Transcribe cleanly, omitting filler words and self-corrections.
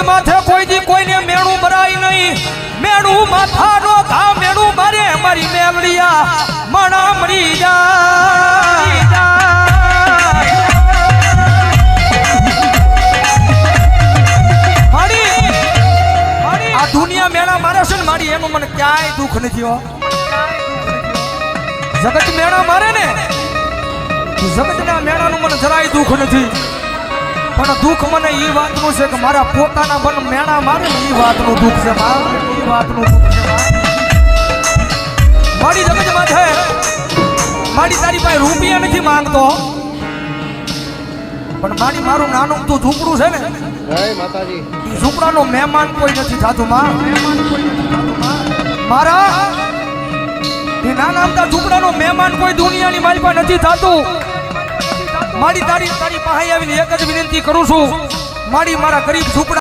માથે કોઈ દી કોઈને મેણું ભરાય નહીં, મેણું માથાનો ઘા મેણું મારે મારી મેલડિયા મણા મરી જાય। આ દુનિયા મેળા મારે છે ને મારી એનું મને ક્યાંય દુઃખ નથી હો। જગત મેળા મારે ને જગતના મેળાનું મને જરાય દુઃખ નથી, પણ દુઃખ મને એ વાતનું છે કે મારા પોતાના બન મેણા મારે ને એ વાતનું દુઃખ છે, એ વાતનું દુઃખ છે। મારી જગતમાં છે મારી તારી પાસે રૂપિયા નથી માંગતો, પણ મારી મારું નાનું તું ઝૂંપડું છે ને જય માતાજી, એ ઝૂંપડાનો મહેમાન કોઈ નથી થતું માં મારા। એ નાના અમથા ઝૂંપડાનો મહેમાન કોઈ દુનિયાની મારી પાસે નથી થતું। મારી તારી પાસે આવીને એક જ વિનંતી કરું છું, મારી મારા ગરીબ ઝૂંપડા